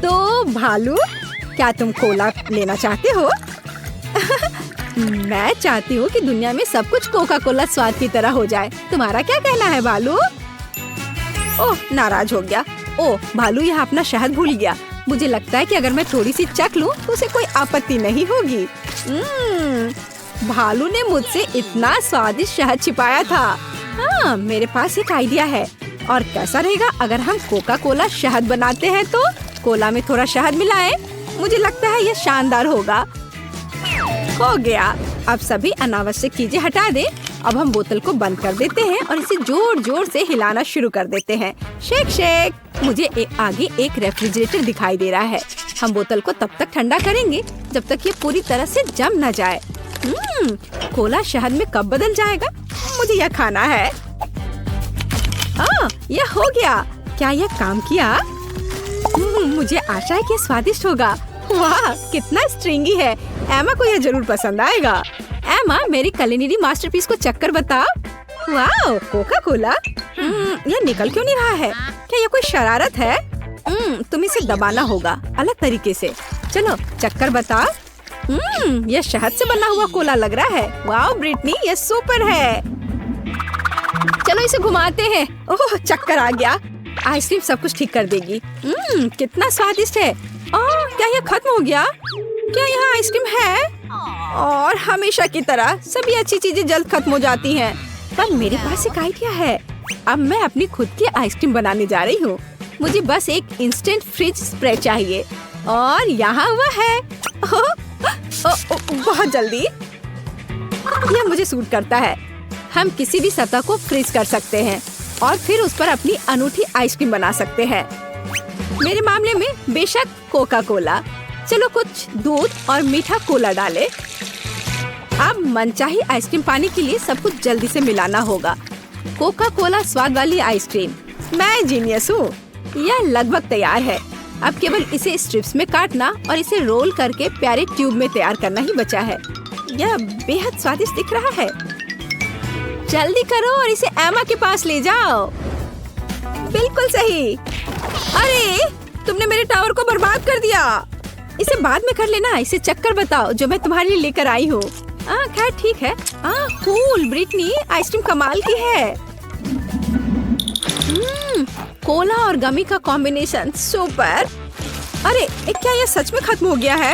तो भालू, क्या तुम कोला लेना चाहते हो? मैं चाहती हूँ कि दुनिया में सब कुछ कोका कोला स्वाद की तरह हो जाए। तुम्हारा क्या कहना है भालू? ओह, नाराज हो गया। ओह, भालू यहाँ अपना शहद भूल गया। मुझे लगता है कि अगर मैं थोड़ी सी चख लूँ तो उसे कोई आपत्ति नहीं होगी। भालू ने मुझसे इतना स्वादिष्ट शहद छिपाया था। हाँ, मेरे पास एक आइडिया है। और कैसा रहेगा अगर हम कोका कोला शहद बनाते हैं तो कोला में थोड़ा शहद मिलाएं? मुझे लगता है यह शानदार होगा। हो गया। अब सभी अनावश्यक चीजें हटा दें। अब हम बोतल को बंद कर देते हैं और इसे जोर जोर से हिलाना शुरू कर देते हैं। Shake shake. मुझे आगे एक रेफ्रिजरेटर दिखाई दे रहा है। हम बोतल को तब तक ठंडा करेंगे जब तक ये पूरी तरह से जम न जाए। कोला शहद में कब बदल जाएगा? मुझे यह खाना है। यह हो गया। क्या यह काम किया? मुझे आशा है कि स्वादिष्ट होगा। वाह, कितना स्ट्रिंगी है। एमा को यह जरूर पसंद आएगा। एमा, मेरी कुलिनरी मास्टरपीस को चक्कर बता। वाह, कोका कोला। यह निकल क्यों नहीं रहा है? क्या यह कोई शरारत है? तुम्हें इसे दबाना होगा अलग तरीके से। चलो, चक्कर बता। यह शहद से बना हुआ कोला लग रहा है। वाह ब्रिटनी, यह सुपर है। चलो इसे घुमाते हैं। ओह, चक्कर आ गया। आइसक्रीम सब कुछ ठीक कर देगी। कितना स्वादिष्ट है। क्या यह खत्म हो गया? क्या यहाँ आइसक्रीम है? और हमेशा की तरह सभी अच्छी चीजें जल्द खत्म हो जाती हैं। पर मेरे पास एक आइडिया है। अब मैं अपनी खुद की आइसक्रीम बनाने जा रही हूँ। मुझे बस एक इंस्टेंट फ्रिज स्प्रे चाहिए और यहाँ वह है। बहुत जल्दी। यह मुझे सूट करता है। हम किसी भी सतह को फ्रीज कर सकते हैं और फिर उस पर अपनी अनूठी आइसक्रीम बना सकते हैं। मेरे मामले में बेशक कोका कोला। चलो कुछ दूध और मीठा कोला डालें। अब मनचाही आइसक्रीम पाने के लिए सब कुछ जल्दी से मिलाना होगा। कोका कोला स्वाद वाली आइसक्रीम। मैं जीनियस हूँ। यह लगभग तैयार है। अब केवल इसे स्ट्रिप्स में काटना और इसे रोल करके प्यारे ट्यूब में तैयार करना ही बचा है। यह बेहद स्वादिष्ट दिख रहा है। जल्दी करो और इसे एमा के पास ले जाओ। बिल्कुल सही। अरे, तुमने मेरे टावर को बर्बाद कर दिया। इसे बाद में कर लेना। इसे चक्कर बताओ जो मैं तुम्हारे लिए लेकर आई हूँ। खैर ठीक है। कूल ब्रिटनी, आइसक्रीम कमाल की है। कोला और गमी का कॉम्बिनेशन सुपर। अरे, क्या यह सच में खत्म हो गया है?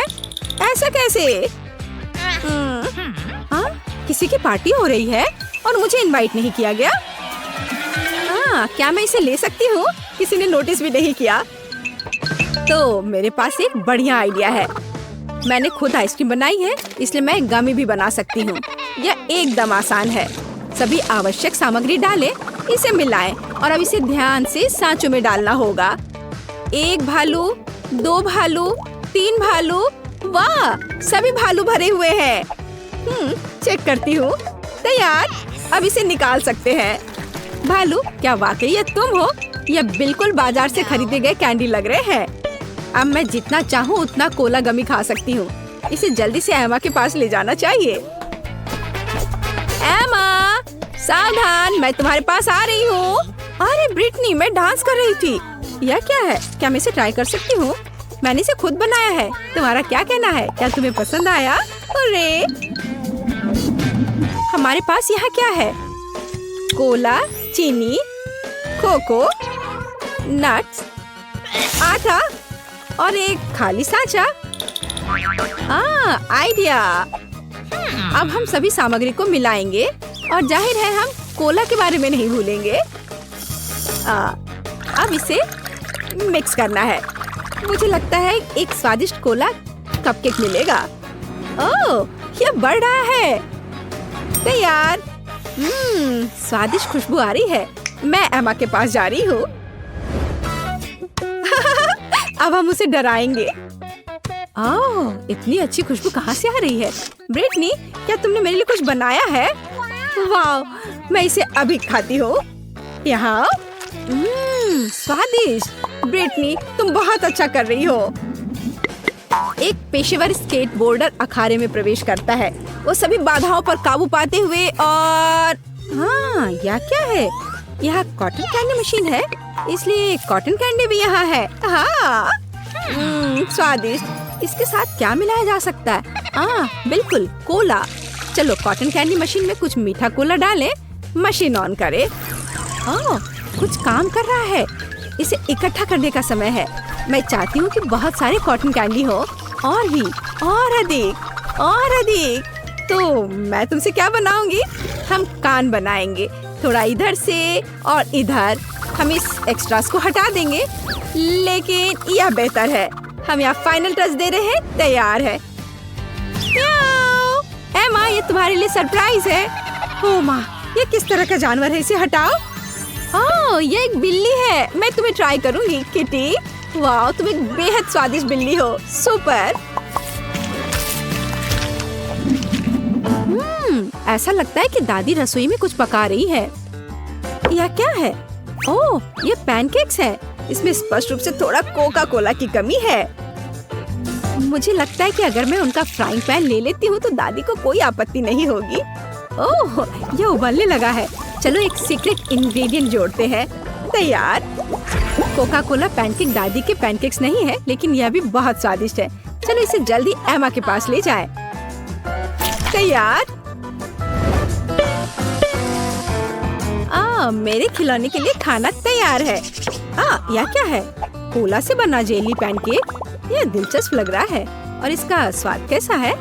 ऐसा कैसे? किसी की पार्टी हो रही है और मुझे इनवाइट नहीं किया गया। क्या मैं इसे ले सकती हूँ? किसी ने नोटिस भी नहीं किया। तो मेरे पास एक बढ़िया आइडिया है। मैंने खुद आइसक्रीम बनाई है, इसलिए मैं गमी भी बना सकती हूँ। यह एकदम आसान है। सभी आवश्यक सामग्री डालें, इसे मिलाएं और अब इसे ध्यान से सांचों में डालना होगा। 1 भालू, 2 भालू, 3 भालू। वाह, सभी भालू भरे हुए हैं। चेक करती हूँ। तैयार। अब इसे निकाल सकते हैं। भालू, क्या वाकई ये तुम हो? यह बिल्कुल बाजार से खरीदे गए कैंडी लग रहे हैं। अब मैं जितना चाहूँ उतना कोला गमी खा सकती हूँ। इसे जल्दी से एमा के पास ले जाना चाहिए। एमा, सावधान, मैं तुम्हारे पास आ रही हूँ। अरे ब्रिटनी, मैं डांस कर रही थी। यह क्या है? क्या मैं इसे ट्राई कर सकती हूँ? मैंने इसे खुद बनाया है। तुम्हारा क्या कहना है? क्या तुम्हें पसंद आया? अरे, हमारे पास यहाँ क्या है? कोला, चीनी, कोको, नट्स, आटा और एक खाली सांचा। आइडिया। अब हम सभी सामग्री को मिलाएंगे और जाहिर है हम कोला के बारे में नहीं भूलेंगे। अब इसे मिक्स करना है। मुझे लगता है एक स्वादिष्ट कोला कपकेक मिलेगा। ओह, यह बढ़ रहा है। तैयार। स्वादिष्ट खुशबू आ रही है। मैं एमा के पास जा रही हूँ। अब हम उसे डराएंगे। इतनी अच्छी खुशबू कहाँ से आ रही है? ब्रिटनी, क्या तुमने मेरे लिए कुछ बनाया है? वाह, मैं इसे अभी खाती हूँ। यहाँ स्वादिष्ट। ब्रिटनी, तुम बहुत अच्छा कर रही हो। एक पेशेवर स्केटबोर्डर अखाड़े में प्रवेश करता है। वो सभी बाधाओं पर काबू पाते हुए और यह क्या है? यह कॉटन कैंडी मशीन है, इसलिए कॉटन कैंडी भी यहाँ है। स्वादिष्ट। इसके साथ क्या मिलाया जा सकता है? बिल्कुल कोला। चलो कॉटन कैंडी मशीन में कुछ मीठा कोला डालें। मशीन ऑन करें। कुछ काम कर रहा है। इसे इकट्ठा करने का समय है। मैं चाहती हूँ कि बहुत सारे कॉटन कैंडी हो, और भी, और अधिक, और अधिक। तो मैं तुमसे क्या बनाऊंगी? हम कान बनाएंगे, थोड़ा इधर से और इधर। हम इस एक्स्ट्रास को हटा देंगे, लेकिन यह बेहतर है। हम यहाँ फाइनल टच दे रहे हैं। तैयार है। एमा, ये तुम्हारे लिए सरप्राइज है। ओ माँ, ये किस तरह का जानवर है? इसे हटाओ। ये एक बिल्ली है। मैं तुम्हें ट्राई करूंगी किटी। वाह, तुम एक बेहद स्वादिष्ट बिल्ली हो। सुपर। ऐसा लगता है कि दादी रसोई में कुछ पका रही है। यह क्या है? ओह, ये पैनकेक्स है। इसमें स्पष्ट रूप से थोड़ा कोका कोला की कमी है। मुझे लगता है कि अगर मैं उनका फ्राइंग पैन ले लेती हूँ तो दादी को कोई आपत्ति नहीं होगी। ओह, ये उबलने लगा है। चलो एक सीक्रेट इंग्रेडिएंट जोड़ते हैं। तैयार। कोका कोला पैनकेक दादी के पैनकेक्स नहीं है, लेकिन यह भी बहुत स्वादिष्ट है। चलो इसे जल्दी एमा के पास ले जाएं। तैयार। मेरे खिलौने के लिए खाना तैयार है। यह क्या है? कोला से बना जेली पैनकेक। यह दिलचस्प लग रहा है। और इसका स्वाद कैसा है?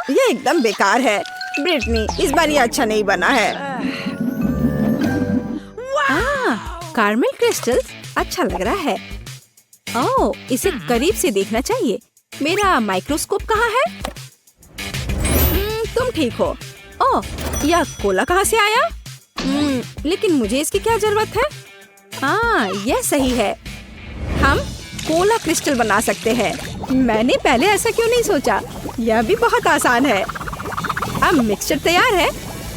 यह एकदम बेकार है। ब्रिटनी, इस बार ये अच्छा नहीं बना है। कार्मेल क्रिस्टल्स अच्छा लग रहा है। इसे करीब से देखना चाहिए। मेरा माइक्रोस्कोप कहाँ है? तुम ठीक हो। यह कोला कहाँ से आया? लेकिन मुझे इसकी क्या जरूरत है? यह सही है। हम कोला क्रिस्टल बना सकते हैं। मैंने पहले ऐसा क्यों नहीं सोचा? यह भी बहुत आसान है। अब मिक्सचर तैयार है।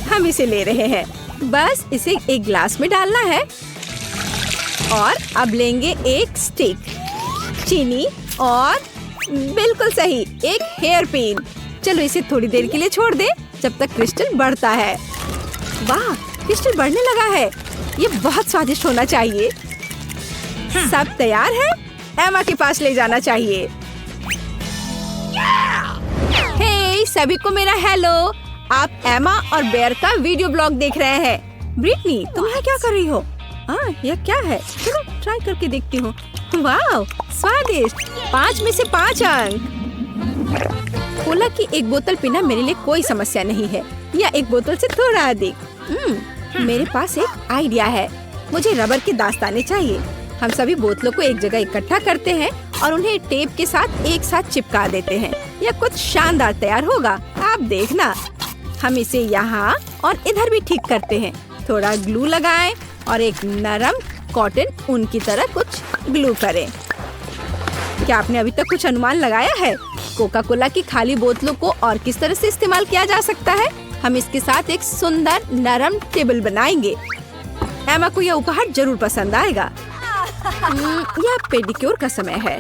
हम इसे ले रहे हैं। बस इसे एक ग्लास में डालना है। और अब लेंगे एक स्टिक, चीनी और बिल्कुल सही एक हेयर पिन। चलो इसे थोड़ी देर के लिए छोड़ दे जब तक क्रिस्टल बढ़ता है। वाह, क्रिस्टल बढ़ने लगा है। ये बहुत स्वादिष्ट होना चाहिए। सब तैयार है। एमा के पास ले जाना चाहिए। हे सभी को मेरा हेलो। आप एमा और बेयर का वीडियो ब्लॉग देख रहे हैं। ब्रिटनी, तुम यहाँ क्या कर रही हो? यह क्या है? चलो ट्राई करके देखती हूँ। वाह, स्वादिष्ट। 5 में से 5 अंक। कोला की एक बोतल पीना मेरे लिए कोई समस्या नहीं है, या एक बोतल से थोड़ा अधिक। मेरे पास एक आइडिया है। मुझे रबर के दास्ताने चाहिए। हम सभी बोतलों को एक जगह इकट्ठा करते हैं और उन्हें टेप के साथ एक साथ चिपका देते हैं। यह कुछ शानदार तैयार होगा। आप देखना। हम इसे यहाँ और इधर भी ठीक करते हैं। थोड़ा ग्लू लगाएं और एक नरम कॉटन ऊन की तरह कुछ ग्लू करें। क्या आपने अभी तक कुछ अनुमान लगाया है? कोका कोला की खाली बोतलों को और किस तरह से इस्तेमाल किया जा सकता है? हम इसके साथ एक सुंदर नरम टेबल बनाएंगे। एमा को यह उपहार जरूर पसंद आएगा। यह पेडिक्योर का समय है।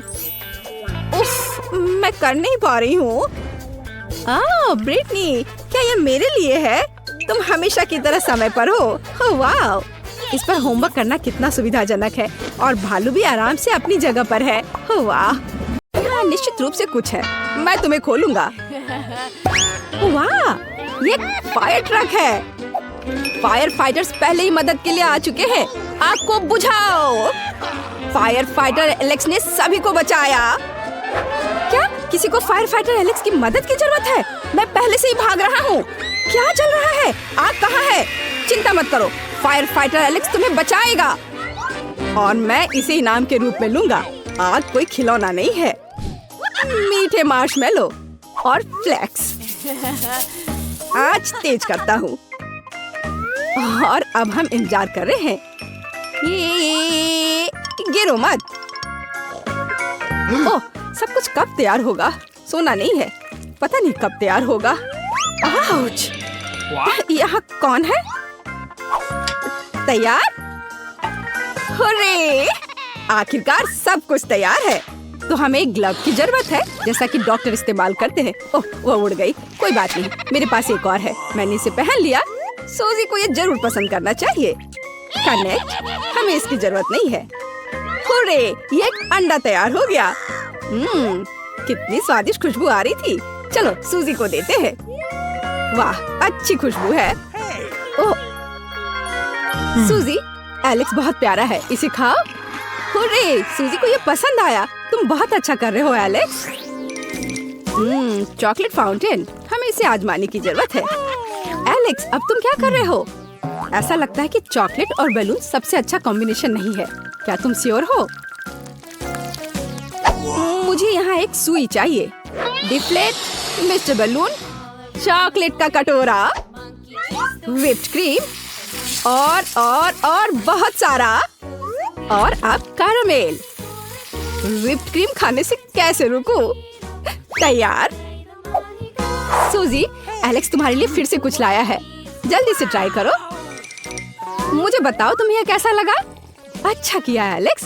उफ, मैं कर नहीं पा रही हूँ। ब्रिटनी, क्या यह मेरे लिए है? तुम हमेशा की तरह समय पर हो। वाह, इस पर होमवर्क करना कितना सुविधाजनक है। और भालू भी आराम से अपनी जगह पर है। वाह, निश्चित रूप से कुछ है। मैं तुम्हें खोलूंगा। वाह, ये फायर ट्रक है। फायर फाइटर्स पहले ही मदद के लिए आ चुके हैं। आग को बुझाओ। फायर फाइटर एलेक्स ने सभी को बचाया। क्या किसी को फायर फाइटर एलेक्स की मदद की जरूरत है? मैं पहले से ही भाग रहा हूँ। क्या चल रहा है? आग कहाँ है? चिंता मत करो, फायर फाइटर एलेक्स तुम्हें बचाएगा। और मैं इसे इनाम के रूप में लूंगा। आग कोई खिलौना नहीं है। मीठे मार्शमेलो और फ्लेक्स। आज तेज करता हूँ। और अब हम इंतजार कर रहे हैं। ये गिरो मत। ओह, सब कुछ कब तैयार होगा? सोना नहीं है। पता नहीं कब तैयार होगा। आउच! यहाँ कौन है? तैयार? हुर्रे! आखिरकार सब कुछ तैयार है। तो हमें एक ग्लव की जरूरत है, जैसा कि डॉक्टर इस्तेमाल करते हैं। ओह, वो उड़ गई। कोई बात नहीं, मेरे पास एक और है। मैंने इसे पहन लिया। सोजी को ये जरूर पसंद करना चाहिए। कनेक्ट, हमें इसकी जरूरत नहीं है। हुर्रे, ये एक अंडा तैयार हो गया। कितनी स्वादिष्ट खुशबू आ रही थी। चलो सूजी को देते हैं। वाह, अच्छी खुशबू है। ओह, सूजी, एलेक्स बहुत प्यारा है, इसे खाओ। हुर्रे, सूजी को ये पसंद आया। तुम बहुत अच्छा कर रहे हो एलेक्स। चॉकलेट फाउंटेन, हमें इसे आजमाने की जरूरत है। एलेक्स, अब तुम क्या कर रहे हो? ऐसा लगता है कि चॉकलेट और बैलून सबसे अच्छा कॉम्बिनेशन नहीं है। क्या तुम श्योर हो? मुझे यहाँ एक सुई चाहिए। डिफ्लेट, मिस्टर बैलून, चॉकलेट का कटोरा, व्हिप्ड क्रीम और बहुत सारा। और अब कैरामेल। व्हिप्ड क्रीम खाने से कैसे रुकूं? तैयार। सूजी, एलेक्स तुम्हारे लिए फिर से कुछ लाया है। जल्दी से ट्राई करो। मुझे बताओ तुम्हें यह कैसा लगा? अच्छा किया एलेक्स।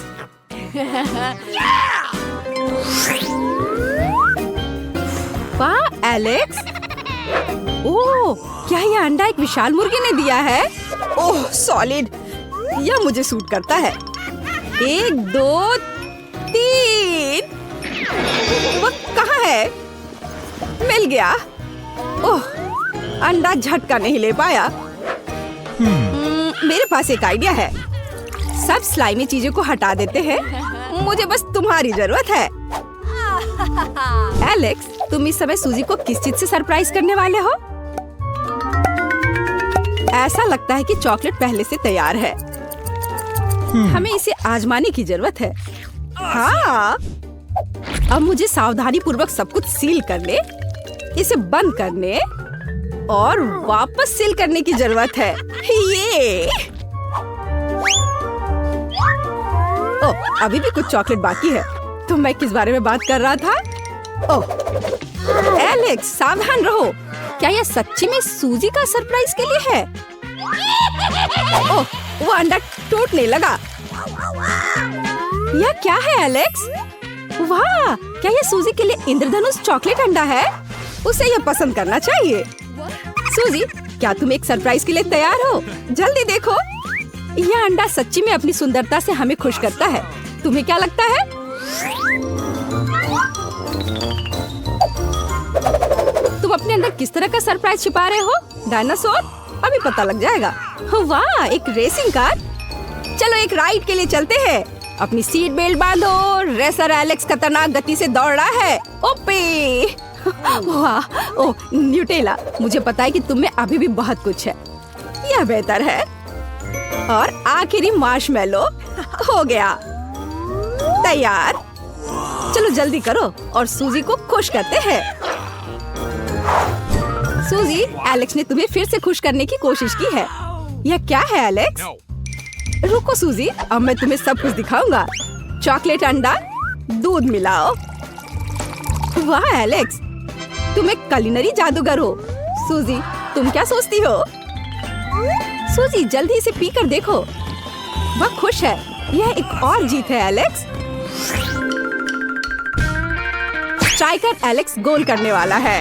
वाह एलेक्स, ओह, क्या यह अंडा एक विशाल मुर्गी ने दिया है? ओह सॉलिड, यह मुझे सूट करता है। 1 2 3। वह कहाँ है? मिल गया। ओह, अंडा झटका नहीं ले पाया। मेरे पास एक आइडिया है। सब स्लाइमी चीजों को हटा देते हैं। मुझे बस तुम्हारी जरूरत है। एलेक्स, तुम इस समय सूजी को किस चीज से सरप्राइज करने वाले हो? ऐसा लगता है कि चॉकलेट पहले से तैयार है। हमें इसे आजमाने की जरूरत है। हाँ, अब मुझे सावधानी पूर्वक सब कुछ सील करने, इसे बंद करने और वापस सील करने की जरूरत है। ये ओह, अभी भी कुछ चॉकलेट बाकी है। तो मैं किस बारे में बात कर रहा था? ओह, एलेक्स, सावधान रहो। क्या यह सच्ची में सूजी का सरप्राइज के लिए है? ओह, वो अंडा टूटने लगा। यह क्या है एलेक्स? वाह, क्या यह सूजी के लिए इंद्रधनुष चॉकलेट अंडा है? उसे यह पसंद करना चाहिए। सूजी, क्या तुम एक सरप्राइज के लिए तैयार हो? जल्दी देखो, यह अंडा सच्ची में अपनी सुंदरता से हमें खुश करता है। तुम्हें क्या लगता है? तुम अपने अंदर किस तरह का सरप्राइज छिपा रहे हो? डायनासोर? अभी पता लग जाएगा। वाह, एक रेसिंग कार। चलो एक राइड के लिए चलते हैं। अपनी सीट बेल्ट बांधो। रेसर एलेक्स खतरनाक गति से दौड़ रहा है। ओपे! वाह, ओह न्यूटेला, मुझे पता है कि तुम में अभी भी बहुत कुछ है। यह बेहतर है। और आखिरी मार्शमेलो हो गया तैयार। चलो जल्दी करो और सूजी को खुश करते हैं। सूजी, एलेक्स ने तुम्हें फिर से खुश करने की कोशिश की है। यह क्या है एलेक्स? रुको सूजी, अब मैं तुम्हें सब कुछ दिखाऊंगा। चॉकलेट अंडा, दूध मिलाओ। वाह एलेक्स, तुम एक कुलिनरी जादूगर हो। सूजी, तुम क्या सोचती हो? सूजी, जल्दी इसे पीकर देखो। वह खुश है। यह एक और जीत है एलेक्स। स्ट्राइकर एलेक्स गोल करने वाला है।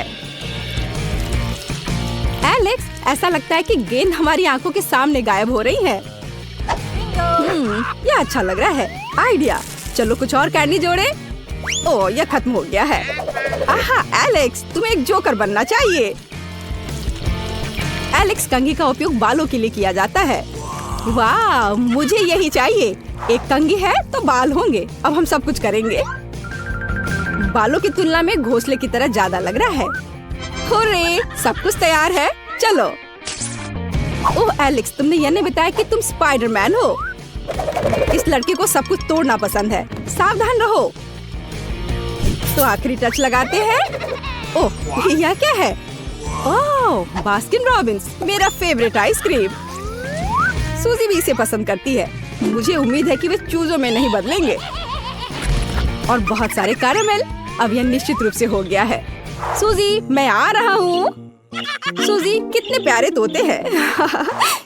एलेक्स, ऐसा लगता है कि गेंद हमारी आंखों के सामने गायब हो रही है। यह अच्छा लग रहा है। आइडिया, चलो कुछ और कैंडी जोड़े। ओह, यह खत्म हो गया है। आहा, एलेक्स, तुम्हें एक जोकर बनना चाहिए। एलेक्स, कंघी का उपयोग बालों के लिए किया जाता है। वाह, मुझे यही चाहिए। एक कंघी है तो बाल होंगे। अब हम सब कुछ करेंगे। बालों की तुलना में घोंसले की तरह ज्यादा लग रहा है। हुर्रे, सब कुछ तैयार है। चलो। ओह एलेक्स, तुमने यह नहीं बताया कि तुम स्पाइडरमैन हो। इस लड़के को सब कुछ तोड़ना पसंद है। सावधान रहो। तो आखिरी टच लगाते हैं। ओह, यह क्या है? ओह, बास्किन रॉबिन्स, मेरा फेवरेट आइसक्रीम। सूजी भी इसे पसंद करती है। मुझे उम्मीद है कि वे चूजों में नहीं बदलेंगे। और बहुत सारे कैरामेल। अब यह निश्चित रूप से हो गया है। सूजी, मैं आ रहा हूँ। सूजी, कितने प्यारे तोते हैं।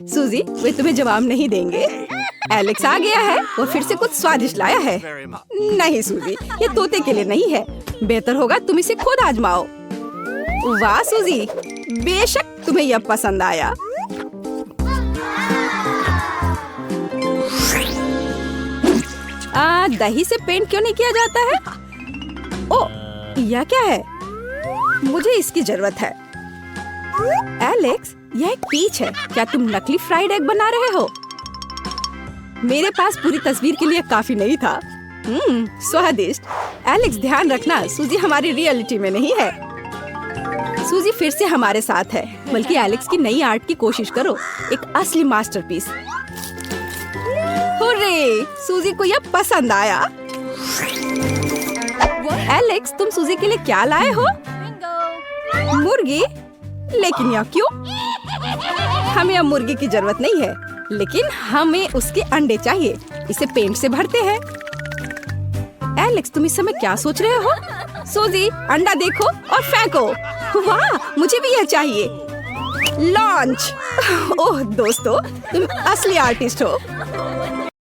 सूजी, वे तुम्हें जवाब नहीं देंगे। एलेक्स आ गया है। वो फिर से कुछ स्वादिष्ट लाया है। नहीं सूजी, ये तोते के लिए नहीं है। बेहतर होगा तुम इसे खुद आजमाओ। वाह सूजी, बेशक तुम्हें यह पसंद आया। दही से पेंट क्यों नहीं किया जाता है? ओ, यह क्या है? मुझे इसकी जरूरत है। एलेक्स, यह एक पीच है। क्या तुम नकली फ्राइड एग बना रहे हो? मेरे पास पूरी तस्वीर के लिए काफी नहीं था। स्वादिष्ट। एलेक्स, ध्यान रखना, सूजी हमारी रियलिटी में नहीं है। सूजी फिर से हमारे साथ है, बल्कि एलेक्स की नई आर्ट की कोशिश करो, एक असली मास्टरपीस। हुर्रे! सूजी को यह पसंद आया। एलेक्स, तुम सूजी के लिए क्या लाए हो? मुर्गी? लेकिन यह क्यों? हमें अब मुर्गी की जरूरत नहीं है, लेकिन हमें उसके अंडे चाहिए। इसे पेंट से भरते हैं। एलेक्स, तुम इस समय क्या सोच रहे हो? सूजी, अंडा देखो और फेंको। वाह, मुझे भी यह चाहिए। लॉन्च! ओह दोस्तों, तुम असली आर्टिस्ट हो।